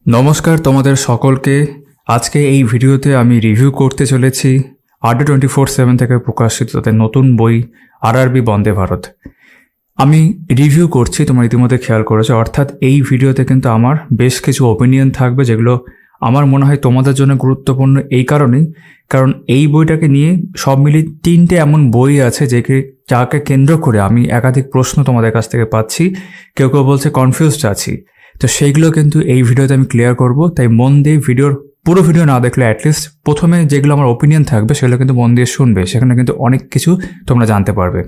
নমস্কার তোমাদের সকলকে। আজকে এই ভিডিওতে আমি রিভিউ করতে চলেছি ADDA 24/7 থেকে প্রকাশিত তাদের নতুন বই আরআরবি বন্দে ভারত। আমি রিভিউ করছি, তোমরা ইতিমধ্যে খেয়াল করেছো, অর্থাৎ এই ভিডিওতে কিন্তু আমার বেশ কিছু ওপিনিয়ন থাকবে যেগুলো আমার মনে হয় তোমাদের জন্য গুরুত্বপূর্ণ এই কারণেই, কারণ এই বইটাকে নিয়ে সব মিলিয়ে 3টে এমন বই আছে যাকে কেন্দ্র করে আমি একাধিক প্রশ্ন তোমাদের কাছ থেকে পাচ্ছি। কেউ কেউ বলছে কনফিউজড আছি, তো সেইগুলো কিন্তু এই ভিডিওতে আমি ক্লিয়ার করব। তাই মন দিয়ে পুরো ভিডিও না দেখলে অ্যাটলিস্ট প্রথমে যেগুলো আমার ওপিনিয়ন থাকবে সেগুলো কিন্তু মন দিয়ে শুনবে, সেখানে কিন্তু অনেক কিছু তোমরা জানতে পারবে।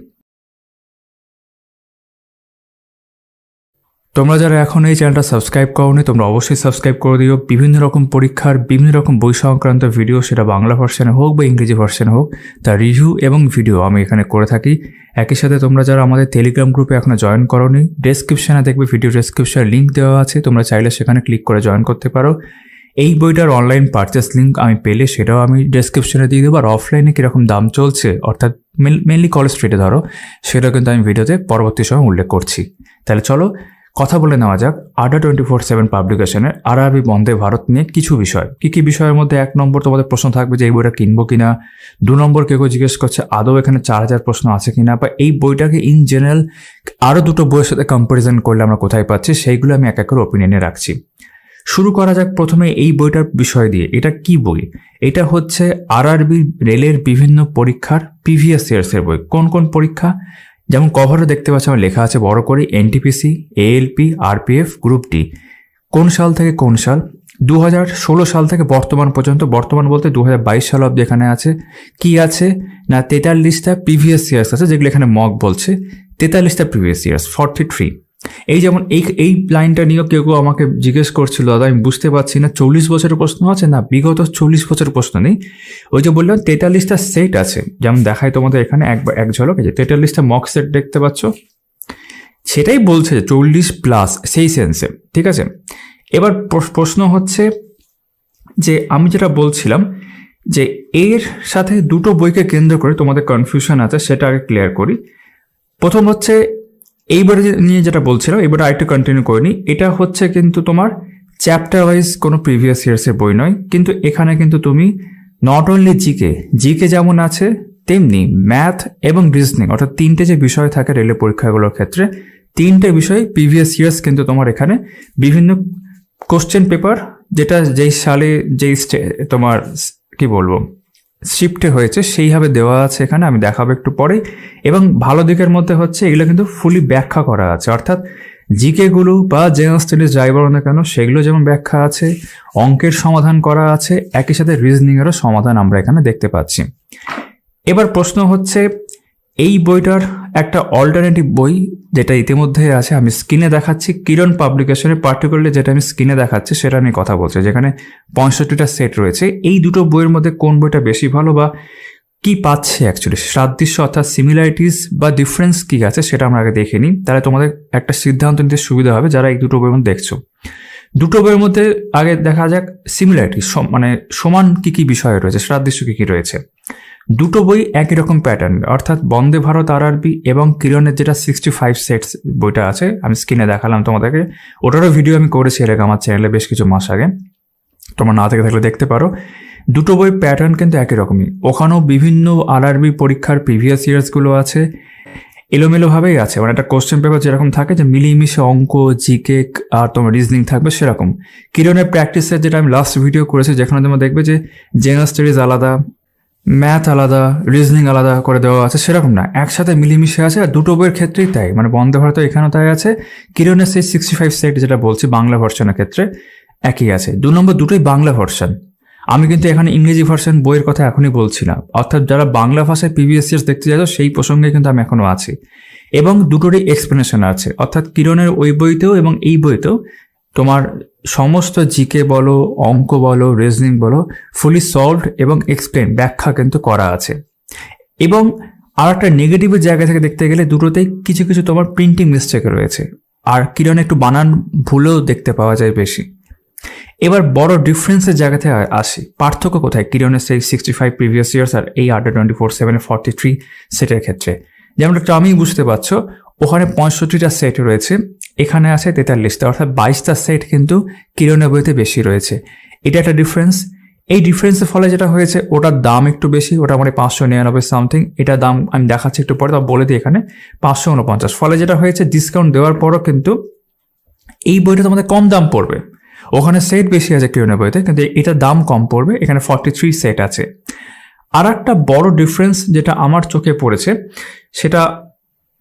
তোমরা যারা এখন এই চ্যানেলটা সাবস্ক্রাইব করোনি তোমরা অবশ্যই সাবস্ক্রাইব করে দিও। বিভিন্ন রকম পরীক্ষার বিভিন্ন রকম বই সংক্রান্ত ভিডিও, সেটা বাংলা ভার্সনে হোক বা ইংরেজি ভার্সনে হোক, তার রিভিউ এবং ভিডিও আমি এখানে করে থাকি। একই সাথে তোমরা যারা আমাদের টেলিগ্রাম গ্রুপে এখনো জয়েন করোনি, ডেসক্রিপশনে দেখবে ভিডিও ডেসক্রিপশনে লিঙ্ক দেওয়া আছে, তোমরা চাইলে সেখানে ক্লিক করে জয়েন করতে পারো। এই বইটার অনলাইন পারচেস লিঙ্ক আমি পেলে সেটাও আমি ডেসক্রিপশনে দিয়ে দেবো। আর অফলাইনে কীরকম দাম চলছে, অর্থাৎ মেনলি কলেজ স্ট্রিটে ধরো, সেটাও কিন্তু আমি ভিডিওতে পরবর্তী সময় উল্লেখ করছি। তাহলে চলো কথা বলে নেওয়া যাক ADDA 24/7 পাবলিকেশনের আরআরবি বন্দে ভারত নিয়ে কিছু বিষয়। কী বিষয়ের মধ্যে 1 নম্বর তোমাদের প্রশ্ন থাকবে যে এই বইটা কিনবো কিনা। 2 নম্বর কেউ জিজ্ঞেস করছে আদৌ এখানে 4000 প্রশ্ন আছে কিনা, বা এই বইটাকে ইন জেনারেল আরও দুটো বইয়ের সাথে কম্পারিজন করলে আমরা কোথায় পাচ্ছি, সেইগুলো আমি এক এক করে ওপিনিয়নে রাখছি। শুরু করা যাক প্রথমে এই বইটার বিষয় দিয়ে। এটা কি বই? এটা হচ্ছে আরআরবি রেলের বিভিন্ন পরীক্ষার প্রিভিয়াস ইয়ার্সের বই। কোন কোন পরীক্ষা? যেমন কভারে দেখতে পাচ্ছি আমার লেখা আছে বড় করে NTPC, ALP, RPF, group D. কোন সাল থেকে কোন সাল? 2016 সাল থেকে বর্তমান পর্যন্ত। বর্তমান বলতে 2022 সাল অব্দি এখানে আছে। কি আছে না 43টা প্রিভিয়াস ইয়ার্স আছে, যেগুলো এখানে মক বলছে। 43টা প্রিভিয়াস ইয়ার্স 43। এই যেমন এই লাইনটা নিয়েও কেউ আমাকে জিজ্ঞেস করছিল, দাদা আমি বুঝতে পারছি না 40 বছরের প্রশ্ন আছে না বিগত 40 বছরের প্রশ্ন নেই। ওই যে বললাম 43টা সেট আছে, যেমন দেখায় তোমাদের এখানে এক ঝলক, এই যে 43টা মক সেট দেখতে পাচ্ছ, সেটাই বলছে 40 প্লাস সেই সেন্সে। ঠিক আছে, এবার প্রশ্ন হচ্ছে যে আমি যেটা বলছিলাম যে এর সাথে দুটো বইকে কেন্দ্র করে তোমাদের কনফিউশন আছে, সেটা আগে ক্লিয়ার করি। প্রথম হচ্ছে এইবারে নিয়ে যেটা বলছিলাম, এবারে আরেকটু কন্টিনিউ করে নিই। এটা হচ্ছে কিন্তু তোমার চ্যাপ্টার ওয়াইজ কোনো প্রিভিয়াস ইয়ার্সের বই নয়, কিন্তু এখানে কিন্তু তুমি নট অনলি জিকে যেমন আছে তেমনি ম্যাথ এবং রিজনিং, অর্থাৎ 3টে যে বিষয় থাকে রেলের পরীক্ষাগুলোর ক্ষেত্রে, 3টে বিষয় প্রিভিয়াস ইয়ার্স কিন্তু তোমার এখানে বিভিন্ন কোশ্চেন পেপার, যেটা যেই সালে যেই তোমার কি বলবো শিফটে হয়েছে সেইভাবে দেওয়া আছে এখানে, আমি দেখাবো একটু পরে। এবং ভালো দিকের মধ্যে হচ্ছে এগুলো কিন্তু ফুলি ব্যাখ্যা করা আছে, অর্থাৎ জিকেগুলো বা জেনারেল স্টাডিজ যাই বলো না কেন সেগুলো যেমন ব্যাখ্যা আছে, অঙ্কের সমাধান করা আছে, একই সাথে রিজনিংয়েরও সমাধান আমরা এখানে দেখতে পাচ্ছি। এবার প্রশ্ন হচ্ছে এই বইটার একটা অল্টারনেটিভ বই যেটা ইতিমধ্যে আছে, আমি স্ক্রিনে দেখাচ্ছি, কিরণ পাবলিকেশনের পার্টিকুলারলি যেটা আমি স্ক্রিনে দেখাচ্ছি সেটা আমি কথা বলছি, যেখানে 65টা সেট রয়েছে। এই দুটো বইয়ের মধ্যে কোন বইটা বেশি ভালো বা কি পাচ্ছে অ্যাকচুয়ালি সাদৃশ্য অর্থাৎ সিমিলারিটিস বা ডিফারেন্স কি আছে সেটা আমরা আগে দেখে নিই, তাহলে তোমাদের একটা সিদ্ধান্ত নিতে সুবিধা হবে যারা এই দুটো বইয়ের মধ্যে দেখছো। দুটো বইয়ের মধ্যে আগে দেখা যাক সিমিলারিটিস, মানে সমান কি বিষয় রয়েছে, সাদৃশ্য কি রয়েছে। দুটো বই একই রকম প্যাটার্ন, অর্থাৎ বন্দে ভারত আরআরবি এবং কিরণের যেটা 65 সেটস বইটা আছে, আমি স্ক্রিনে দেখালাম তোমাদেরকে, ওটারও ভিডিও আমি করেছি এর আগে আমার চ্যানেলে বেশ কিছু মাস আগে, তোমরা না থেকে থাকলে দেখতে পারো। দুটো বই প্যাটার্ন কিন্তু একই রকমই, ওখানেও বিভিন্ন আরআরবি পরীক্ষার প্রিভিয়াস ইয়ার্সগুলো আছে, এলোমেলোভাবেই আছে, মানে একটা কোশ্চেন পেপার যেরকম থাকে যে মিলিয়ে অঙ্ক, জিকে আর তোমার রিজনিং থাকবে সেরকম। কিরণের প্র্যাকটিসের যেটা আমি লাস্ট ভিডিও করেছি, যেখানে তোমরা দেখবে যে জেনারেল স্টাডিজ আলাদা, ম্যাথ আলাদা, রিজনিং আলাদা করে দেওয়া আছে, সেরকম না, একসাথে মিলেমিশে আছে। আর দুটো বইয়ের ক্ষেত্রেই তাই, মানে বন্দে ভারত এখানেও তাই আছে, কিরণের সেই 65 সেট যেটা বলছি বাংলা ভার্সনের ক্ষেত্রে একই আছে। 2 নম্বর দুটোই বাংলা ভার্সন। আমি কিন্তু এখানে ইংরেজি ভার্সন বইয়ের কথা এখনই বলছি না, অর্থাৎ যারা বাংলা ভাষায় প্রিভিয়াস ইয়ার্স দেখতে যাচ্ছ সেই প্রসঙ্গে কিন্তু আমি এখনো আছি। এবং দুটোরই এক্সপ্লেনেশন আছে, অর্থাৎ কিরণের ওই বইতেও এবং এই বইতেও তোমার সমস্ত জিকে বলো, অঙ্ক বলো, রিজনিং বলো, ফুলি সলভড এবং এক্সপ্লেন ব্যাখ্যা কিন্তু করা আছে। এবং আর একটা নেগেটিভের জায়গা থেকে দেখতে গেলে দুটোতেই কিছু তোমার প্রিন্টিং মিস্টেক রয়েছে, আর কিরণে একটু বানান ভুলেও দেখতে পাওয়া যায় বেশি। এবার বড় ডিফারেন্সের জায়গা থেকে আসি, পার্থক্য কোথায় কিরণের সেই 65 প্রিভিয়াস ইয়ার্স আর এই ADDA 24/7 43 সেটের ক্ষেত্রে। যেমন একটা আমি বুঝতে পারছো, ওখানে 65টা সেট রয়েছে এখানে আছে 43টা, অর্থাৎ 22টা সেট কিন্তু কিরণের বইতে বেশি রয়েছে। এটা একটা ডিফারেন্স। এই ডিফারেন্সের ফলে যেটা হয়েছে, ওটার দাম একটু বেশি, ওটা মানে 599 সামথিং, এটার দাম আমি দেখাচ্ছি একটু পরে, তা বলে দিই এখানে 549। ফলে যেটা হয়েছে, ডিসকাউন্ট দেওয়ার পরও কিন্তু এই বইটা তোমাদের কম দাম পড়বে। ওখানে সেট বেশি আছে কিরণের বইতে, কিন্তু এটার দাম কম পড়বে, এখানে 43 সেট আছে। আর একটা বড় ডিফারেন্স যেটা আমার চোখে পড়েছে, সেটা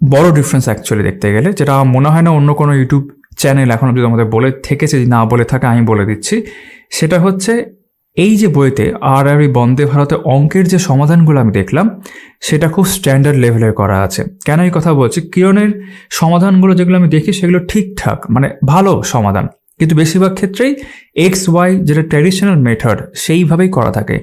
বড় ডিফারেন্স অ্যাকচুয়ালি দেখতে গেলে, যেটা আমার মনে হয় না অন্য কোনো ইউটিউব চ্যানেল এখন যদি আমাদের বলে থেকেছে, যদি না বলে থাকে আমি বলে দিচ্ছি, সেটা হচ্ছে এই যে বইতে আরআরবি বন্দে ভারতে অঙ্কের যে সমাধানগুলো আমি দেখলাম, সেটা খুব স্ট্যান্ডার্ড লেভেলের করা আছে। কেন এই কথা বলছি, কিরণের সমাধানগুলো যেগুলো আমি দেখি সেগুলো ঠিকঠাক, মানে ভালো সমাধান, কিন্তু বেশিরভাগ ক্ষেত্রেই XY যেটা ট্র্যাডিশনাল মেথড সেইভাবেই করা থাকে।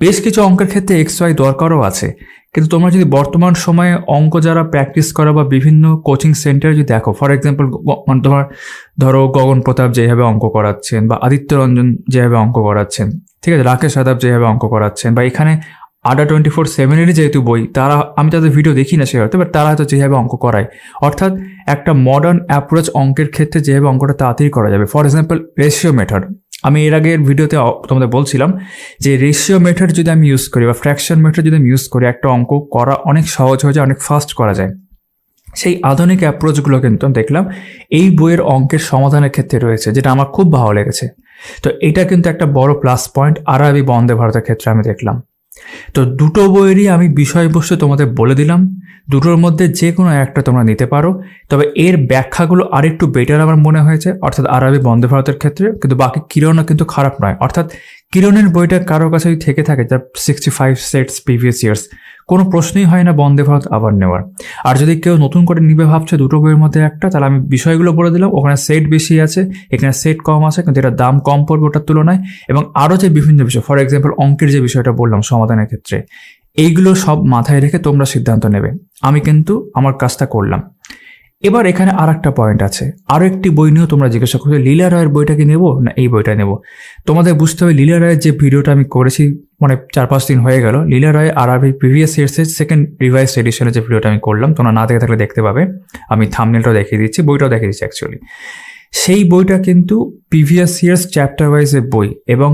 বেশ কিছু অঙ্কের ক্ষেত্রে XY দরকারও আছে, কিন্তু তোমরা যদি বর্তমান সময়ে অঙ্ক যারা প্র্যাকটিস করো বা বিভিন্ন কোচিং সেন্টারে যদি দেখো, ফর এক্সাম্পল তোমার ধরো গগন প্রতাপ যেভাবে অঙ্ক করাচ্ছেন, বা আদিত্য রঞ্জন যেভাবে অঙ্ক করাচ্ছেন, ঠিক আছে, রাকেশ যাদব যেভাবে অঙ্ক করাচ্ছেন, বা এখানে আড্ডা 24/7-এরই যেহেতু বই, তারা, আমি তাদের ভিডিও দেখি না সেভাবে, বাট তারা হয়তো যেভাবে অঙ্ক করায়, অর্থাৎ একটা মডার্ন অ্যাপ্রোচ অঙ্কের ক্ষেত্রে যেভাবে অঙ্কটা তাড়াতাড়ি করা যাবে। ফর এক্সাম্পল রেশিও মেথড, আমি এর আগের ভিডিওতে তোমাদের বলছিলাম যে রেশিও মেথড যদি আমি ইউজ করি বা ফ্র্যাকশন মেথড যদি আমি ইউজ করি, একটা অঙ্ক করা অনেক সহজ হয়ে যায়, অনেক ফাস্ট করা যায়। সেই আধুনিক অ্যাপ্রোচগুলো কিন্তু আমি দেখলাম এই বইয়ের অঙ্কের সমাধানের ক্ষেত্রে রয়েছে, যেটা আমার খুব ভালো লেগেছে। তো এটা কিন্তু একটা বড় প্লাস পয়েন্ট আরআরবি বন্দে ভারতের ক্ষেত্রে আমি দেখলাম। তো দুটো বইয়েরই আমি বিষয়বস্তু তোমাদের বলে দিলাম, দুটোর মধ্যে যে কোনো একটা তোমরা নিতে পারো, তবে এর ব্যাখ্যাগুলো আরেকটু বেটার আমার মনে হয়েছে, অর্থাৎ আরআরবি বন্দে ভারতের ক্ষেত্রে। কিন্তু বাকি কিরণও কিন্তু খারাপ নয়, অর্থাৎ কিরণের বইটা কারোর কাছে যদি থেকে থাকে যার 65 সেটস প্রিভিয়াস ইয়ার্স, কোনো প্রশ্নই হয় না বন্দে ভারত আবার নেওয়ার। আর যদি কেউ নতুন করে নিবে ভাবছে দুটো বইয়ের মধ্যে একটা, তাহলে আমি বিষয়গুলো বলে দিলাম, ওখানে সেট বেশি আছে, এখানে সেট কম আছে, কিন্তু এটার দাম কম পড়বে ওটার তুলনায়। এবং আরও যে বিভিন্ন বিষয়, ফর এক্সাম্পল অঙ্কের যে বিষয়টা বললাম সমাধানের ক্ষেত্রে, এইগুলো সব মাথায় রেখে তোমরা সিদ্ধান্ত নেবে। আমি কিন্তু আমার কাজটা করলাম। এবার এখানে আর একটা পয়েন্ট আছে, আরও একটি বই নিয়েও তোমরা জিজ্ঞাসা করছো, লীলা রায়ের বইটা কি নেবো না এই বইটা নেবো। তোমাদের বুঝতে হবে, লীলা রায়ের যে ভিডিওটা আমি করেছি, মানে 4-5 দিন হয়ে গেল, লীলা রায় আরআরবি প্রিভিয়াস ইয়ার্সের সেকেন্ড রিভাইজড এডিশনের যে ভিডিওটা আমি করলাম, তোমরা না দেখে থাকলে দেখতে পাবে, আমি থাম্বনেলটাও দেখিয়ে দিচ্ছি, বইটাও দেখিয়ে দিচ্ছি অ্যাকচুয়ালি। সেই বইটা কিন্তু প্রিভিয়াস ইয়ার্স চ্যাপ্টার ওয়াইজের বই, এবং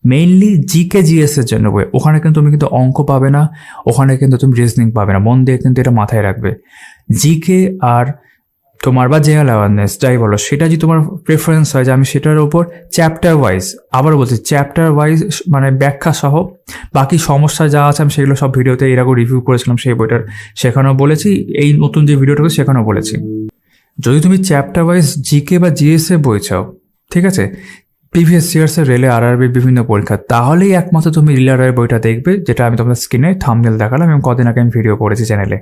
মেইনলি জিকে জিএস এর জন্য বই। ওখানে কিন্তু তুমি কিন্তু অঙ্ক পাবে না, ওখানে কিন্তু তুমি রিজনিং পাবে না, মন দিয়ে কিন্তু এটা মাথায় রাখবে। জিকে আর তোমার বা জেনারেল অ্যাওয়ারনেস যাই বলো, সেটা যদি তোমার প্রেফারেন্স হয় যে আমি সেটার উপর চ্যাপ্টার ওয়াইজ, আবার বলছি চ্যাপ্টার ওয়াইজ মানে ব্যাখ্যা সহ বাকি সমস্যা যা আছে আমি সেগুলো সব ভিডিওতে এর আগে রিভিউ করেছিলাম সেই বইটার, সেখানেও বলেছি, এই নতুন যে ভিডিওটা সেখানেও বলেছি। যদি তুমি চ্যাপ্টার ওয়াইজ জিকে বা জিএস এ বই চাও, ঠিক আছে, প্রিভিয়াস ইয়ার্সের রেলে আরআরবি বিভিন্ন পরীক্ষা, তাহলেই একমাত্র তুমি লীলা রায়ের বইটা দেখবে, যেটা আমি তোমার স্ক্রিনে থাম্বনেল দেখালাম এবং কদিন আগে আমি ভিডিও করেছি চ্যানেলে।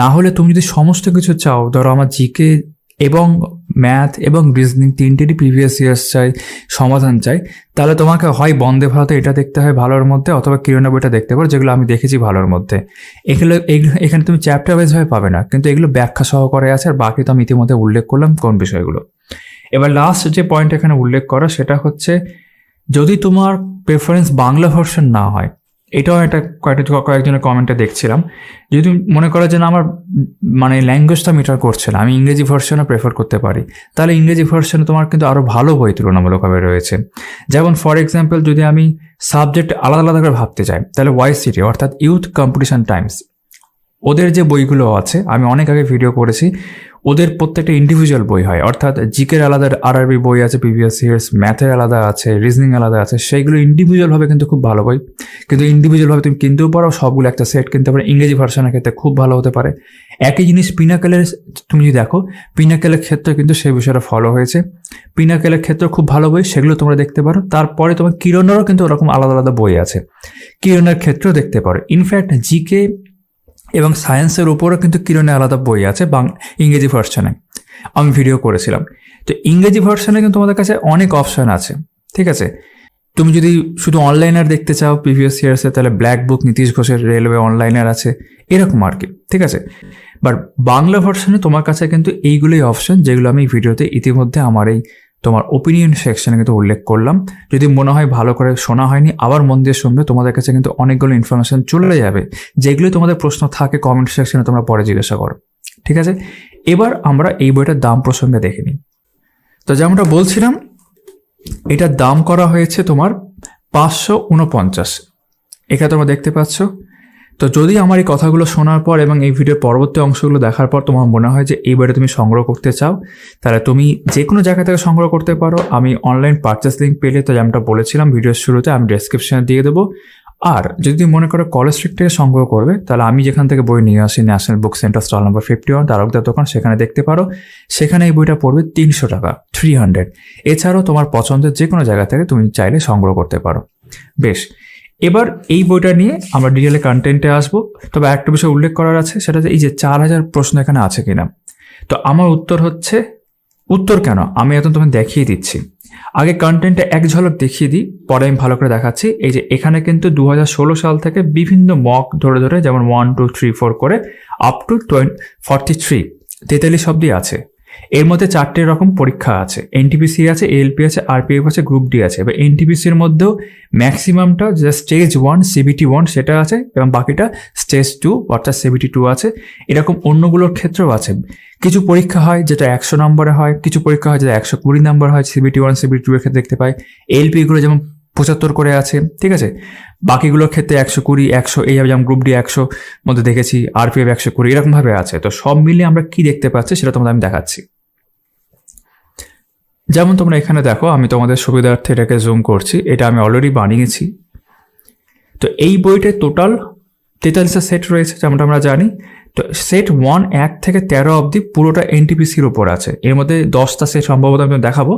না হলে তুমি যদি সমস্ত কিছু চাও, ধরো আমার জিকে এবং ম্যাথ এবং রিজনিং তিনটেরই প্রিভিয়াস ইয়ার্স চাই, সমাধান চাই, তাহলে তোমাকে হয় বন্দে ভারতে এটা দেখতে হয় ভালোর মধ্যে, অথবা কিরণের বইটা দেখতে পারো, যেগুলো আমি দেখেছি ভালোর মধ্যে। এখানে তুমি চ্যাপ্টার ওয়াইজ ভাবে পাবে না, কিন্তু এগুলো ব্যাখ্যা সহকারে আছে, আর বাকি তো আমি ইতিমধ্যে উল্লেখ করলাম কোন বিষয়গুলো। এবার লাস্ট যে পয়েন্ট এখানে উল্লেখ করা, সেটা হচ্ছে যদি তোমার প্রেফারেন্স বাংলা ভার্সন না হয়, এটাও একটা কয়েকজনের কমেন্টে দেখছিলাম, যদি মনে করো যে না আমার মানে ল্যাঙ্গুয়েজটা মিটার করছে না, আমি ইংরেজি ভার্সনও প্রেফার করতে পারি, তাহলে ইংরেজি ভার্সনে তোমার কিন্তু আরও ভালো বই তুলনামূলকভাবে রয়েছে। যেমন ফর এক্সাম্পল যদি আমি সাবজেক্ট আলাদা আলাদা করে ভাবতে চাই, তাহলে YCT অর্থাৎ ইউথ কম্পিটিশন টাইমস, ওদের যে বইগুলো আছে আমি অনেক আগে ভিডিও করেছি, ওদের প্রত্যেকটা ইন্ডিভিজুয়াল বই হয়, অর্থাৎ জিকের আলাদা আরআরবি বই আছে প্রিভিয়াস ইয়ার্স, ম্যাথের আলাদা আছে, রিজনিং আলাদা আছে, সেইগুলো ইন্ডিভিজুয়ালভাবে কিন্তু খুব ভালো বই, কিন্তু ইন্ডিভিজুয়ালভাবে তুমি কিনতেও পারো, সবগুলো একটা সেট কিনতে পারো। ইংরেজি ভার্সনের ক্ষেত্রে খুব ভালো হতে পারে। একই জিনিস পিনাকেলের তুমি যদি দেখো, পিনাকেলের ক্ষেত্রে কিন্তু সেই বিষয়টা ফলো হয়েছে, পিনাকেলের ক্ষেত্রে খুব ভালো বই, সেগুলো তোমরা দেখতে পারো। তারপরে তোমার কিরণেরও কিন্তু ওরকম আলাদা আলাদা বই আছে, কিরণের ক্ষেত্রেও দেখতে পারো। ইনফ্যাক্ট জিকে এবং সায়েন্সের উপরও কিন্তু কিরণে আলাদা বই আছে ইংরেজি ভার্সনে, আমি ভিডিও করেছিলাম। তো ইংরেজি ভার্সনে কিন্তু তোমাদের কাছে অনেক অপশন আছে, ঠিক আছে। তুমি যদি শুধু অনলাইনার দেখতে চাও প্রিভিয়াস ইয়ার্সে, তাহলে ব্ল্যাক বুক নীতিশ ঘোষের রেলওয়ে অনলাইনার আছে, এরকম আর কি, ঠিক আছে। বাট বাংলা ভার্সনে তোমার কাছে কিন্তু এইগুলোই অপশন, যেগুলো আমি ভিডিওতে ইতিমধ্যে আমার এই তোমার ওপিনিয়ন সেকশনে কিন্তু উল্লেখ করলাম। যদি মনে হয় ভালো করে শোনা হয়নি, আবার মন দিয়ে শুনবে, তোমাদের কাছে কিন্তু অনেকগুলো ইনফরমেশন চলে যাবে, যেগুলো তোমাদের প্রশ্ন থাকে কমেন্ট সেকশনে তোমরা পরে জিজ্ঞাসা করো, ঠিক আছে। এবার আমরা এই বইটার দাম প্রসঙ্গে দেখে নিই। তো যেমনটা বলছিলাম, এটার দাম করা হয়েছে তোমার 549। এখানে তোমরা দেখতে পাচ্ছ। তো যদি আমার এই কথাগুলো শোনার পর এবং এই ভিডিওর পরবর্তী অংশগুলো দেখার পর তোমার মনে হয় যে এই বইটা তুমি সংগ্রহ করতে চাও, তাহলে তুমি যে কোনো জায়গা থেকে সংগ্রহ করতে পারো। আমি অনলাইন পারচেস লিঙ্ক পেলে, তো যেমনটা বলেছিলাম ভিডিওর শুরুতে, আমি ডেসক্রিপশনে দিয়ে দেবো। আর যদি তুমি মনে করো কলেজ স্ট্রিট থেকে সংগ্রহ করবে, তাহলে আমি যেখান থেকে বই নিয়ে আসি, national book centre stall number 51 তারকদার দোকান, সেখানে দেখতে পারো। সেখানে এই বইটা পড়বে 300 টাকা, 300। এছাড়াও তোমার পছন্দের যে কোনো জায়গা থেকে তুমি চাইলে সংগ্রহ করতে পারো। বেশ, এবার এই বইটা নিয়ে আমরা ডিটেলে কন্টেন্টে আসবো। তবে একটা বিষয় উল্লেখ করার আছে, সেটা যে এই যে 4000 প্রশ্ন এখানে আছে কিনা। তো আমার উত্তর হচ্ছে, উত্তর কেন আমি এখন তোমাকে দেখিয়ে দিচ্ছি। আগে কন্টেন্টে এক ঝলক দেখিয়ে দিই, পরে আমি ভালো করে দেখাচ্ছি। এই যে এখানে কিন্তু 2016 সাল থেকে বিভিন্ন মক ধরে ধরে, যেমন 1, 2, 3, 4 করে আপ টু 43 অব্দি আছে। এর মধ্যে 4টে রকম পরীক্ষা আছে, এনটিপিসি আছে, এএলপি আছে, আরপিএফ আছে, গ্রুপ ডি আছে। এবার এনটিপিসির মধ্যেও ম্যাক্সিমামটা যে স্টেজ 1 সিবিটি 1 সেটা আছে, এবং বাকিটা স্টেজ 2 অর্থাৎ সিবিটি 2 আছে। এরকম অন্যগুলোর ক্ষেত্রেও আছে। কিছু পরীক্ষা হয় যেটা 100 নম্বরে হয়, কিছু পরীক্ষা হয় যেটা 120 নম্বর হয়, সিবিটি 1 সিবিটি 2 এর ক্ষেত্রে দেখতে পাই। এএলপি গুলো যেমন 75 করে আছে, ঠিক আছে। বাকিগুলোর ক্ষেত্রে 120, 100, এইভাবে যেমন গ্রুপ ডি 100 মধ্যে দেখেছি, আরপিএফ 120 এরকম ভাবে আছে। তো সব মিলিয়ে আমরা কি দেখতে পাচ্ছি সেটা তোমাদের আমি দেখাচ্ছি। যেমন তোমরা এখানে দেখো, আমি তোমাদের সুবিধার্থে এটাকে জুম করছি, এটা আমি অলরেডি বানিয়েছি। তো এই বইটায় টোটাল 43টা সেট রয়েছে, যেমনটা আমরা জানি। তো সেট 1 থেকে 13 অবধি পুরোটা এনটিপিসির উপর আছে। এর মধ্যে 10টা সেট সম্ভবত আমি দেখাবো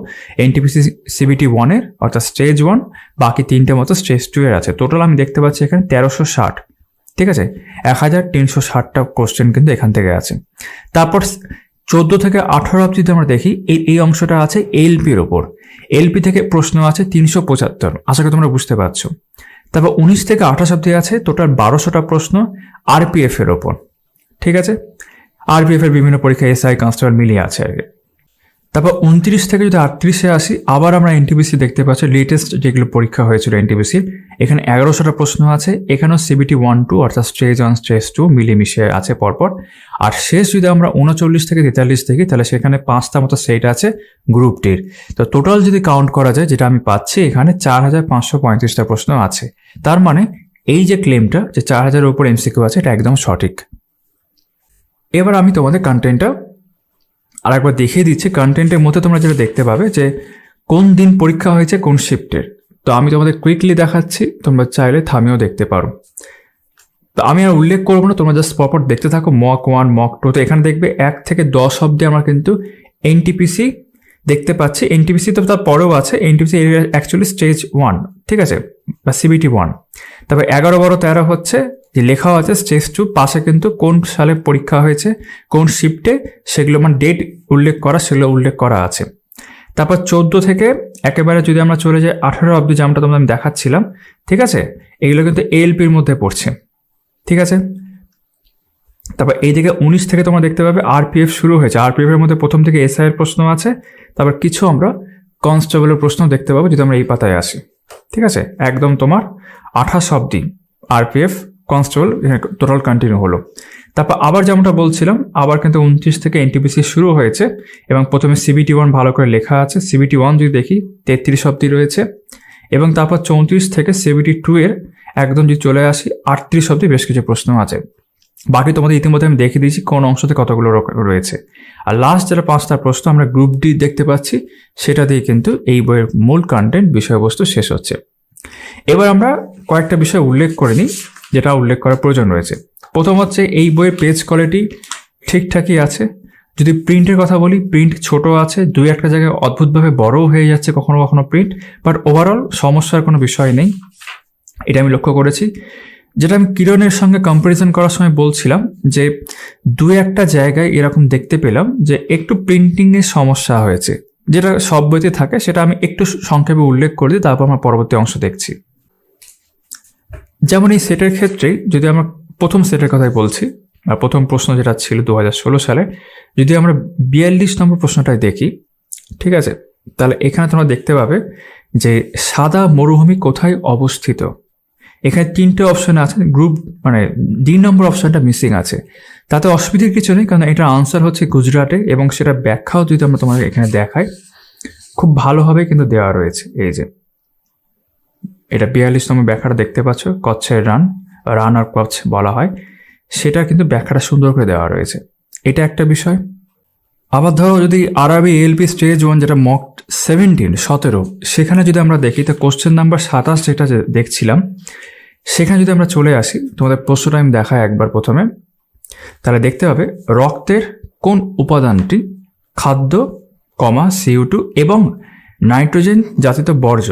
এনটিপিসি সিবিটি 1-এর অর্থাৎ স্টেজ 1, বাকি 3টে মতো স্টেজ 2 এর আছে। টোটাল আমি দেখতে পাচ্ছি এখানে 1360, ঠিক আছে। 1360টা কোশ্চেন কিন্তু এখান থেকে আছে। তারপর 14 থেকে 18 অবধি যদি আমরা দেখি, এই অংশটা আছে এলপির ওপর। এলপি থেকে প্রশ্ন আছে 375, আশা করি তোমরা বুঝতে পারছো। তারপর 19 থেকে 28 অবধি আছে টোটাল 1200টা প্রশ্ন আরপিএফ এর ওপর, ঠিক আছে। আরপিএফ এর বিভিন্ন পরীক্ষা এসআই কনস্টেবল মিলিয়ে আছে আর কি। তারপর 29 থেকে যদি 38-এ আসি, আবার আমরা এনটিপিসি দেখতে পাচ্ছি, লেটেস্ট যেগুলো পরীক্ষা হয়েছিল এনটিপিসির। এখানে 1100টা প্রশ্ন আছে। এখানেও সিবিটি 1, 2 অর্থাৎ স্টেজ 1 স্টেজ 2 মিলেমিশে আছে পরপর। আর শেষ যদি আমরা 39 থেকে 43 দেখি, তাহলে সেখানে 5টা মতো সেট আছে গ্রুপ ডির। তো টোটাল যদি কাউন্ট করা যায়, যেটা আমি পাচ্ছি, এখানে 4535টা প্রশ্ন আছে। তার মানে এই যে ক্লেমটা যে 4000-এর উপর এমসিকিউ আছে, এটা একদম সঠিক। এবার আমি তোমাদের কন্টেন্টটা আর একবার দেখিয়ে দিচ্ছি। কন্টেন্টের মধ্যে তোমরা যেটা দেখতে পাবে যে কোন দিন পরীক্ষা হয়েছে কোন শিফটের। তো আমি তোমাদের কুইকলি দেখাচ্ছি, তোমরা চাইলে থামিয়েও দেখতে পারো। তো আমি আর উল্লেখ করবো না, তোমরা জাস্ট পরপর দেখতে থাকো। মক 1, মক 2, তো এখানে দেখবে 1 থেকে 10 অব্দি আমরা কিন্তু এনটিপিসি দেখতে পাচ্ছি। এনটিপিসি তো তার পরেও আছে, এনটিপিসি অ্যাকচুয়ালি স্টেজ 1, ঠিক আছে, বা সিবিটি 1। তারপর 11, 12, 13 হচ্ছে যে লেখাও আছে স্টেজ 2, পাশে কিন্তু কোন সালে পরীক্ষা হয়েছে কোন শিফটে সেগুলো মানে ডেট উল্লেখ করা, সেগুলো উল্লেখ করা আছে। তারপর 14 থেকে একেবারে যদি আমরা চলে যাই 18 অব্দি, যেমনটা তোমরা আমি দেখাচ্ছিলাম, ঠিক আছে, এগুলো কিন্তু এএলপির মধ্যে পড়ছে, ঠিক আছে। তারপর এইদিকে 19 থেকে তোমরা দেখতে পাবে আরপিএফ শুরু হয়েছে। আরপিএফ এর মধ্যে প্রথম থেকে এসআই এর প্রশ্ন আছে। তারপর কিছু আমরা কনস্টেবলের প্রশ্ন দেখতে পাবো যদি আমরা এই পাতায় আসি, ঠিক আছে। একদম তোমার 28 অব্দি আরপিএফ কনস্টেবল টোটাল কন্টিনিউ হলো। তারপর আবার যেমনটা বলছিলাম, আবার কিন্তু 29 থেকে এনটিপিসি শুরু হয়েছে এবং প্রথমে সিবিটি 1 ভালো করে লেখা আছে। সিবিটি 1 যদি দেখি 33 অব্দি রয়েছে, এবং তারপর 34 থেকে সিবিটি 2 এর একদম যদি চলে আসি 38 অব্দি বেশ কিছু প্রশ্ন আছে। বাকি তোমাদের ইতিমধ্যে আমি দেখিয়ে দিয়েছি কোন অংশতে কতগুলো রয়েছে। আর লাস্ট যেটা 5টা প্রশ্ন আমরা গ্রুপ ডি দেখতে পাচ্ছি, সেটা দিয়ে কিন্তু এই বইয়ের মূল কন্টেন্ট বিষয়বস্তু শেষ হচ্ছে। এবার আমরা কয়েকটা বিষয় উল্লেখ করে নিই যেটা উল্লেখ করার প্রয়োজন রয়েছে। প্রথম হচ্ছে এই বইয়ের পেজ কোয়ালিটি ঠিকঠাকই আছে। যদি প্রিন্টের কথা বলি, প্রিন্ট ছোট আছে, 2-1টা জায়গায় অদ্ভুতভাবে বড়ও হয়ে যাচ্ছে কখনো কখনো প্রিন্ট, বাট ওভারঅল সমস্যার কোনো বিষয় নেই, এটা আমি লক্ষ্য করেছি। যেটা আমি কিরণের সঙ্গে কম্পারিজন করার সময় বলছিলাম যে 2-1টা জায়গায় এরকম দেখতে পেলাম যে একটু প্রিন্টিংয়ের সমস্যা হয়েছে, যেটা সব বইতে থাকে, সেটা আমি একটু সংক্ষেপে উল্লেখ করে দিই, তারপর আমরা পরবর্তী অংশ দেখছি। যেমন এই সেটের ক্ষেত্রে যদি আমরা প্রথম সেটের কথাই বলছি, আর প্রথম প্রশ্ন যেটা ছিল 2016 সালে, যদি আমরা 42 নম্বর প্রশ্নটাই দেখি, ঠিক আছে, তাহলে এখানে তোমরা দেখতে পাবে যে সাদা মরুভূমি কোথায় অবস্থিত। এখানে 3টে অপশন আছে, গ্রুপ মানে 2 নম্বর অপশনটা মিসিং আছে। তাতে অসুবিধার কিছু নেই, কারণ এটার আনসার হচ্ছে গুজরাটে, এবং সেটা ব্যাখ্যাও যদি আমরা তোমাদের এখানে দেখাই খুব ভালোভাবে কিন্তু দেওয়া রয়েছে। এই যে এটা 42 নম্বর ব্যাখ্যাটা দেখতে পাচ্ছ, কচ্ছের রান আর কচ্ছ বলা হয়, সেটা কিন্তু ব্যাখ্যাটা সুন্দর করে দেওয়া রয়েছে। এটা একটা বিষয়। আবার ধরো যদি আরবি এএলপি স্টেজ 1 যেটা মক 17 সেখানে যদি আমরা দেখি, তো কোশ্চেন নাম্বার 27 যেটা দেখছিলাম, সেখানে যদি আমরা চলে আসি, তোমাদের প্রশ্নটা আমি দেখাই একবার প্রথমে, তাহলে দেখতে হবে রক্তের কোন উপাদানটি খাদ্য, CO2 এবং নাইট্রোজেন জাতীয় বর্জ্য,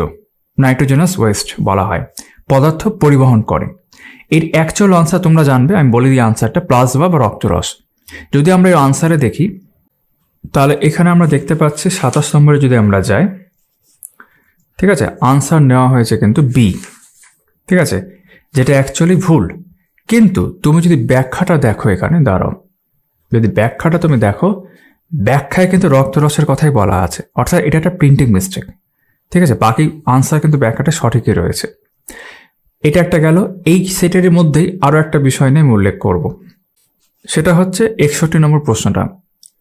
নাইট্রোজেনাস ওয়েস্ট বলা হয়, পদার্থ পরিবহন করে। এর অ্যাকচুয়াল আনসার তোমরা জানবে, আমি বলে দিই আনসারটা, প্লাজমা বা রক্তরস। যদি আমরা এই আনসারে দেখি, তাহলে এখানে আমরা দেখতে পাচ্ছি 27 নম্বরে যদি আমরা যাই, ঠিক আছে, আনসার নেওয়া হয়েছে কিন্তু বি, ঠিক আছে, যেটা অ্যাকচুয়ালি ভুল। কিন্তু তুমি যদি ব্যাখ্যাটা দেখো, এখানে দাঁড়াও, যদি ব্যাখ্যাটা তুমি দেখো, ব্যাখ্যায় কিন্তু রক্তরসের কথাই বলা আছে, অর্থাৎ এটা একটা প্রিন্টিং মিস্টেক, ঠিক আছে। বাকি আনসার কিন্তু ব্যাখ্যাটা সঠিকই রয়েছে। এটা একটা গেল। এই সেটের মধ্যেই আরও একটা বিষয় নিয়ে আমি উল্লেখ করব, সেটা হচ্ছে 61 নম্বর প্রশ্নটা।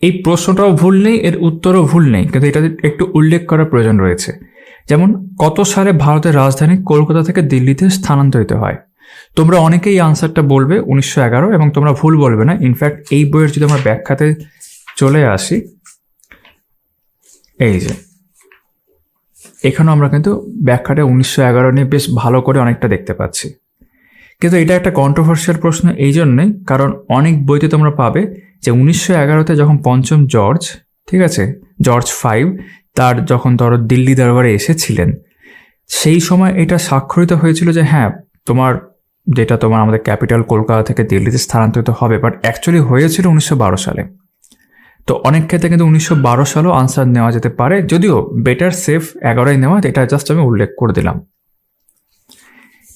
এই প্রশ্নটাও ভুল নেই, এর উত্তরও ভুল নেই, কিন্তু এটা একটু উল্লেখ করার প্রয়োজন রয়েছে। যেমন কত সালে ভারতের রাজধানী কলকাতা থেকে দিল্লিতে স্থানান্তরিত হয়? তোমরা অনেকেই আনসারটা বলবে 1911, এবং তোমরা ভুল বলবে না। ইনফ্যাক্ট এই বইয়ের যদি আমরা ব্যাখ্যাতে চলে আসি, এই যে এখানেও আমরা কিন্তু ব্যাখ্যাটা 1911 নিয়ে বেশ ভালো করে অনেকটা দেখতে পাচ্ছি। কিন্তু এটা একটা কন্ট্রোভার্সিয়াল প্রশ্ন এই জন্যই, কারণ অনেক বইতে তোমরা পাবে যে 1911-তে যখন পঞ্চম জর্জ, ঠিক আছে, জর্জ 5 তার যখন ধরো দিল্লি দরবারে এসেছিলেন, সেই সময় এটা স্বাক্ষরিত হয়েছিল যে হ্যাঁ তোমার আমাদের ক্যাপিটাল কলকাতা থেকে দিল্লিতে স্থানান্তরিত হবে, বাট অ্যাকচুয়ালি হয়েছিল 1912 সালে। তো অনেক ক্ষেত্রে কিন্তু 1912 সালেও আনসার নেওয়া যেতে পারে, যদিও বেটার সেফ 11ই নেওয়া, এটা জাস্ট আমি উল্লেখ করে দিলাম।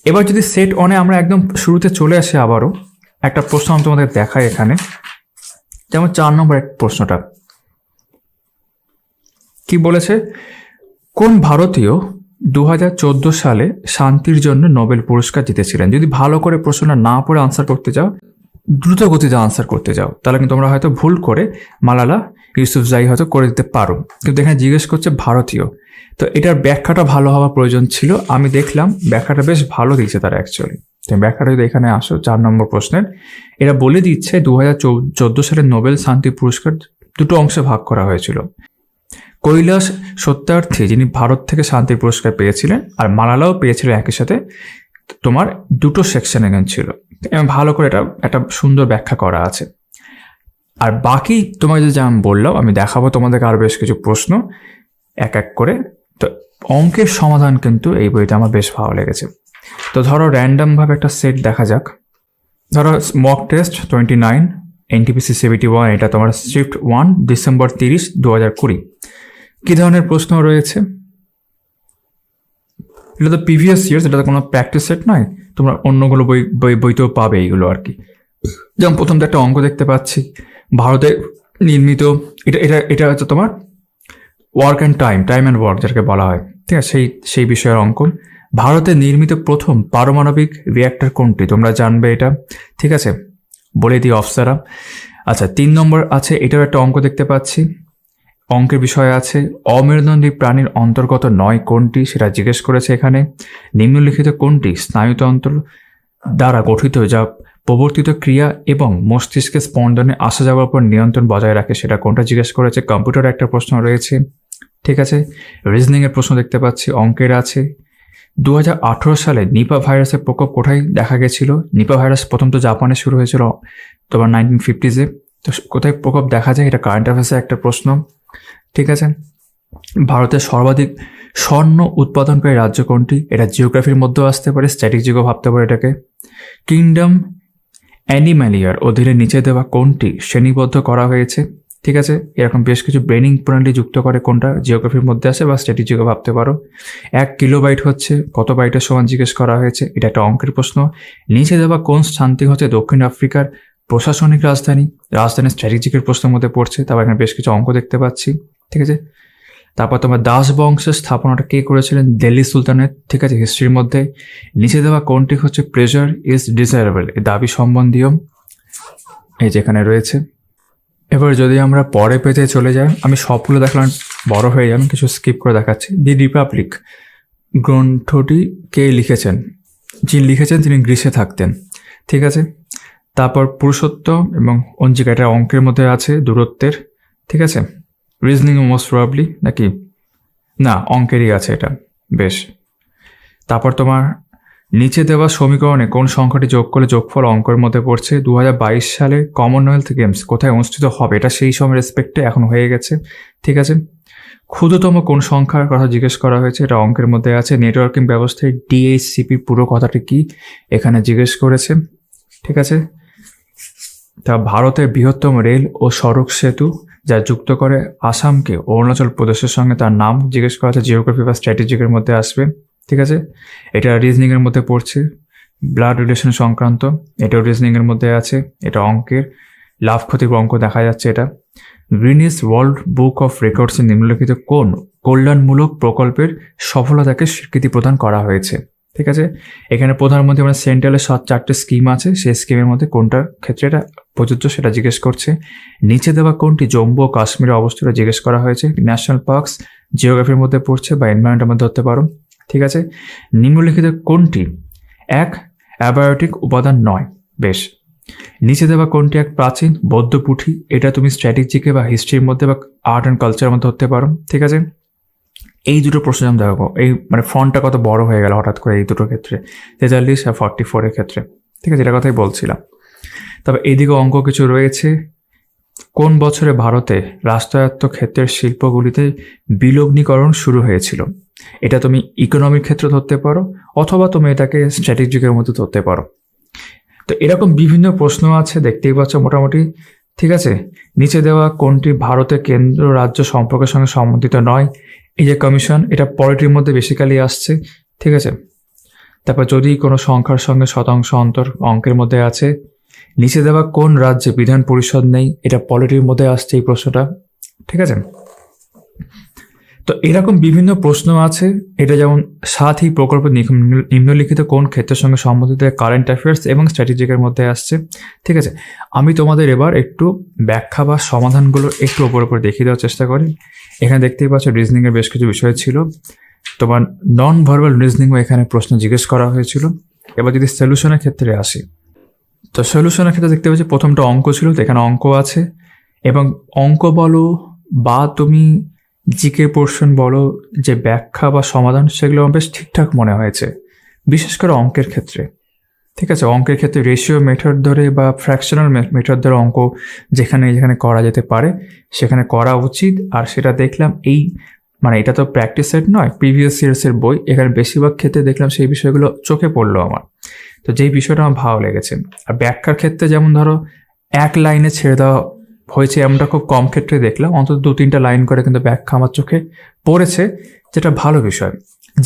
এবার যদি সেট অনে আমরা একদম শুরুতে চলে আসি, আবারও একটা প্রশ্ন আমি তোমাদের দেখাই এখানে, যেমন 4 নম্বর এক প্রশ্নটা কি বলেছে, কোন ভারতীয় 2014 সালে শান্তির জন্য নোবেল পুরস্কার জিতেছিলেন? যদি ভালো করে প্রশ্নটা না পড়ে আনসার করতে যাও, দ্রুত গতিতে আনসার করতে যাও, তাহলে কিন্তু তোমরা হয়তো ভুল করে মালালা ইউসুফজাই হয়তো করে দিতে পারো। কিন্তু এখানে জিজ্ঞেস করছে ভারতীয়, তো এটার ব্যাখ্যাটা ভালো হওয়া প্রয়োজন ছিল। আমি দেখলাম ব্যাখ্যাটা বেশ ভালো দিয়েছে তারা অ্যাকচুয়ালি। তো ব্যাখ্যাটা যদি এখানে আসো 4 নম্বর প্রশ্নের, এরা বলে দিচ্ছে 2014 সালে নোবেল শান্তি পুরস্কার দুটো অংশে ভাগ করা হয়েছিল। কৈলাস সত্যার্থী, যিনি ভারত থেকে শান্তি পুরস্কার পেয়েছিলেন, আর মালালাও পেয়েছিলেন একই সাথে, তোমার দুটো সেকশন এখানে ছিল। ভালো করে এটা একটা সুন্দর ব্যাখ্যা করা আছে। আর বাকি তোমাকে যেমন বললাম, আমি দেখাবো তোমাদেরকে আরো বেশ কিছু প্রশ্ন এক এক করে। তো অঙ্কের সমাধান কিন্তু এই বইতে আমার বেশ ভালো লেগেছে। তো ধরো র্যান্ডম ভাবে একটা সেট দেখা যাক। ধরো মক টেস্ট 29 NTPC 71, এটা তোমার শিফট 1 ডিসেম্বর 30, 2020। কি ধরনের প্রশ্ন রয়েছে? এটা তো প্রিভিয়াস ইয়ার্স, এটা তো কোনো প্র্যাকটিস সেট নয়, তোমরা অন্যগুলো বইতেও পাবে এইগুলো আর কি। যেমন প্রথম একটা অঙ্ক দেখতে পাচ্ছি, ভারতে নির্মিত, এটা হচ্ছে তোমার work and time and work যেটাকে বলা হয়, ঠিক আছে, সেই বিষয়ের অঙ্ক। ভারতে নির্মিত প্রথম পারমাণবিক রিঅ্যাক্টর কোনটি? তোমরা জানবে এটা, ঠিক আছে, বলে দিই অফসারা। আচ্ছা, 3 নম্বর আছে, এটাও একটা অঙ্ক দেখতে পাচ্ছি। অঙ্কের বিষয় আছে অমেরুদণ্ডী প্রাণীর অন্তর্গত নয় কোনটি, সেটা জিজ্ঞেস করেছে এখানে। নিম্নলিখিত কোনটি স্নায়ুতন্ত্র দ্বারা গঠিত, যা প্রবর্তিত ক্রিয়া এবং মস্তিষ্কের স্পন্দনে আসা যাওয়ার উপর নিয়ন্ত্রণ বজায় রাখে, সেটা কোনটা জিজ্ঞেস করেছে। কম্পিউটারে একটা প্রশ্ন রয়েছে, ঠিক আছে। রিজনিং এর প্রশ্ন দেখতে পাচ্ছি, অঙ্কের আছে। 2018 সালে নিপা ভাইরাসের প্রকোপ কোথায় দেখা গেছিল? নিপা ভাইরাস প্রথম তো জাপানে শুরু হয়েছিল তোমার 1950s-এ। তো কোথায় প্রকোপ দেখা যায়, এটা কারেন্ট অ্যাফেয়ার্সের একটা প্রশ্ন, ঠিক আছে। ভারতের সর্বাধিক স্বর্ণ উৎপাদনকারী রাজ্য কোনটি? এটা জিওগ্রাফির মধ্যেও আসতে পারে, স্ট্র্যাটেজিকও ভাবতে পারে এটাকে। কিংডম অ্যানিম্যালিয়ার অধীনে নিচে দেওয়া কোনটি শ্রেণীবদ্ধ করা হয়েছে? ঠিক আছে, এরকম বেশ কিছু ব্রেনিং প্রণালী যুক্ত করে কোনটা জিওগ্রাফির মধ্যে আসে বা স্ট্র্যাটেজিকও ভাবতে পারো। 1 কিলোবাইট হচ্ছে কত বাইটের সমান জিজ্ঞেস করা হয়েছে, এটা একটা অঙ্কের প্রশ্ন। নিচে দেওয়া কোন স্থানটি হচ্ছে দক্ষিণ আফ্রিকার প্রশাসনিক রাজধানী স্ট্র্যাটেজিকের প্রশ্নের মধ্যে পড়ছে। তারপর এখানে বেশ কিছু অঙ্ক দেখতে পাচ্ছি, ঠিক আছে। তারপর তোমার দাস বংশের স্থাপনাটা কে করেছিলেন? দিল্লি সুলতানের, ঠিক আছে, হিস্ট্রির মধ্যে। নিচে দেওয়া কোনটি হচ্ছে প্রেজার ইজ ডিজায়ারেবল, এই দাবি সম্বন্ধীয়, এই যেখানে রয়েছে। এবার যদি আমরা পরে পেজে চলে যাই, আমি সবগুলো দেখলাম বড় হয়ে যাবে, কিছু স্কিপ করে দেখাচ্ছি। দি রিপাবলিক গ্রন্থটি কে লিখেছেন? যিনি লিখেছেন তিনি গ্রিসে থাকতেন, ঠিক আছে। তারপর পুরুষোত্তম এবং অঞ্জিকা, এটা অঙ্কের মধ্যে আছে, দূরত্বের, ঠিক আছে। রিজনিং মোস্ট প্রবাবলি, নাকি না, অঙ্কেরই আছে এটা, বেশ। তারপর তোমার নিচে দেওয়া সমীকরণে কোন সংখ্যাটি যোগ করলে যোগফল অঙ্কের মধ্যে পড়ছে? 2022 সালে কমনওয়েলথ গেমস কোথায় অনুষ্ঠিত হবে? এটা সেই সময় রেসপেক্টে এখন হয়ে গেছে, ঠিক আছে। ক্ষুদ্রতম কোন সংখ্যার কথা জিজ্ঞেস করা হয়েছে? এটা অঙ্কের মধ্যে আছে। নেটওয়ার্কিং ব্যবস্থায় ডিএইচসিপি পুরো কথাটি কি এখানে জিজ্ঞেস করেছে, ঠিক আছে। তা ভারতের বৃহত্তম রেল ও সড়ক সেতু যা যুক্ত করে আসামকে অরুণাচল প্রদেশের সঙ্গে, তার নাম জিজ্ঞেস করা আছে। জিওগ্রাফি বা স্ট্র্যাটেজিকের মধ্যে আসবে, ঠিক আছে। এটা রিজনিংয়ের মধ্যে পড়ছে। ব্লাড রিলেশন সংক্রান্ত, এটাও রিজনিংয়ের মধ্যে আছে। এটা অঙ্কের লাভ ক্ষতির অঙ্ক দেখা যাচ্ছে। এটা গ্রিনিস ওয়ার্ল্ড বুক অফ রেকর্ডসে নিম্নলিখিত কোন কল্যাণমূলক প্রকল্পের সফলতাকে স্বীকৃতি প্রদান করা হয়েছে, ঠিক আছে। এখানে প্রধানমন্ত্রী মানে সেন্ট্রালের 4টি স্কিম আছে, সেই স্কিমের মধ্যে কোনটার ক্ষেত্রে এটা প্রযোজ্য সেটা জিজ্ঞেস করছে। নিচে দেওয়া কোনটি জম্মু ও কাশ্মীরে অবস্থিত জিজ্ঞেস করা হয়েছে? ন্যাশনাল পার্কস জিওগ্রাফির মধ্যে পড়ছে বা এনভায়রনমেন্টের মধ্যে ধরতে পারো, ঠিক আছে। নিম্নলিখিত কোনটি এক অ্যাবায়োটিক উপাদান নয়? বেশ। নিচে দেওয়া কোনটি এক প্রাচীন বৌদ্ধ পুঁথি? এটা তুমি স্ট্র্যাটেজিকে বা হিস্ট্রির মধ্যে বা আর্ট অ্যান্ড কালচারের মধ্যে ধরতে পারো, ঠিক আছে। এই দুটো প্রশ্ন আমি দেখাবো, এই মানে ফন্টটা কত বড় হয়ে গেল হঠাৎ করে এই দুটোর ক্ষেত্রে, 43 আর 44 ক্ষেত্রে, ঠিক আছে, এটা কথাই বলছিলাম। তবে এইদিকে অঙ্ক কিছু রয়েছে। কোন বছরে ভারতে রাষ্ট্রায়ত্ত ক্ষেত্রের শিল্পগুলিতে বিলগ্নীকরণ শুরু হয়েছিল? এটা তুমি ইকোনমির ক্ষেত্রে ধরতে পারো, অথবা তুমি এটাকে স্ট্র্যাটেজিকের মধ্যে ধরতে পারো। তো এরকম বিভিন্ন প্রশ্ন আছে, দেখতেই পাচ্ছ মোটামুটি, ঠিক আছে। নিচে দেওয়া কোনটি ভারতের কেন্দ্র রাজ্য সম্পর্কের সঙ্গে সম্বন্ধিত নয়? এই যে কমিশন, এটা পলিটির মধ্যে বেসিক্যালি আসছে, ঠিক আছে। তারপর যদি কোনো সংখ্যার সঙ্গে শতাংশ অন্তর অঙ্কের মধ্যে আছে। নিচে দেওয়া কোন রাজ্যে বিধান পরিষদ নেই? এটা পলিটির মধ্যে আসছে এই প্রশ্নটা, ঠিক আছে। তো এরকম বিভিন্ন প্রশ্ন আছে। এটা যেমন সাথী প্রকল্প নিম্নলিখিত কোন ক্ষেত্রের সঙ্গে সম্বন্ধিত? কারেন্ট অ্যাফেয়ার্স এবং স্ট্র্যাটেজিকের মধ্যে আসছে, ঠিক আছে। আমি তোমাদের এবার একটু ব্যাখ্যা বা সমাধানগুলো একটু ওপর দেখিয়ে দেওয়ার চেষ্টা করি। এখানে দেখতেই পাচ্ছ রিজনিংয়ের বেশ কিছু বিষয় ছিল। তোমার নন ভার্বাল রিজনিংও এখানে প্রশ্ন জিজ্ঞেস করা হয়েছিল। এবার যদি সলিউশনের ক্ষেত্রে আসি, তো সলিউশনের ক্ষেত্রে দেখতে পাচ্ছি প্রথমটা অঙ্ক ছিল, তো এখানে অঙ্ক আছে। এবং অঙ্ক বলো বা তুমি জিকে পোর্শন বলো, যে ব্যাখ্যা বা সমাধান, সেগুলো আমার বেশ ঠিকঠাক মনে হয়েছে, বিশেষ করে অঙ্কের ক্ষেত্রে, ঠিক আছে। অঙ্কের ক্ষেত্রে রেশিও মেথড ধরে বা ফ্র্যাকশনাল মেথড ধরে অঙ্ক যেখানে যেখানে করা যেতে পারে সেখানে করা উচিত। আর সেটা দেখলাম এই মানে এটা তো প্র্যাকটিস সেট নয়, প্রিভিয়াস ইয়ার্সের বই, এখানে বেশিরভাগ ক্ষেত্রে দেখলাম সেই বিষয়গুলো চোখে পড়লো আমার। তো যেই বিষয়টা আমার ভালো লেগেছে। আর ব্যাখ্যার ক্ষেত্রে যেমন ধরো এক লাইনে ছেড়ে দেওয়া হয়েছে, এমনটা খুব কম ক্ষেত্রে দেখলাম। অন্তত 2-3টা লাইন করে কিন্তু ব্যাখ্যা আমার চোখে পড়েছে, যেটা ভালো বিষয়।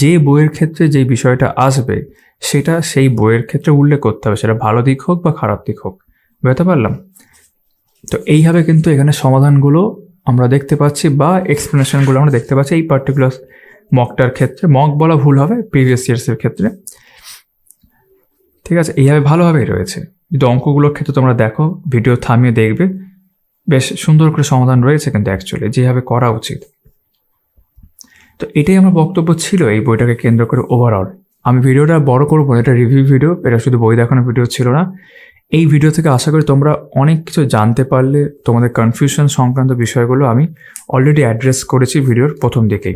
যে বইয়ের ক্ষেত্রে যেই বিষয়টা আসবে সেটা সেই বইয়ের ক্ষেত্রে উল্লেখ করতে হবে, সেটা ভালো দিক হোক বা খারাপ দিক হোক, বুঝতে পারলাম। তো এইভাবে কিন্তু এখানে সমাধানগুলো আমরা দেখতে পাচ্ছি বা এক্সপ্লেনেশনগুলো আমরা দেখতে পাচ্ছি এই পার্টিকুলার মকটার ক্ষেত্রে। মক বলা ভুল হবে, প্রিভিয়াস ইয়ার্সের ক্ষেত্রে, ঠিক আছে। এইভাবে ভালোভাবেই রয়েছে। যদি অঙ্কগুলোর ক্ষেত্রে তোমরা দেখো, ভিডিও থামিয়ে দেখবে, বেশ সুন্দর করে সমাধান রয়েছে কিন্তু অ্যাকচুয়ালি যেভাবে করা উচিত। তো এটাই আমার বক্তব্য ছিল এই বইটাকে কেন্দ্র করে ওভারঅল। আমি ভিডিওটা বড় করবো না, এটা রিভিউ ভিডিও, এটা শুধু বই দেখানোর ভিডিও ছিল না। এই ভিডিও থেকে আশা করি তোমরা অনেক কিছু জানতে পারলে। তোমাদের কনফিউশন সংক্রান্ত বিষয়গুলো আমি অলরেডি অ্যাড্রেস করেছি ভিডিওর প্রথম দিকেই।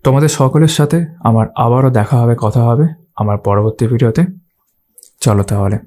তোমাদের সকলের সাথে আমার আবারও দেখা হবে, কথা হবে আমার পরবর্তী ভিডিওতে। চলো তাহলে।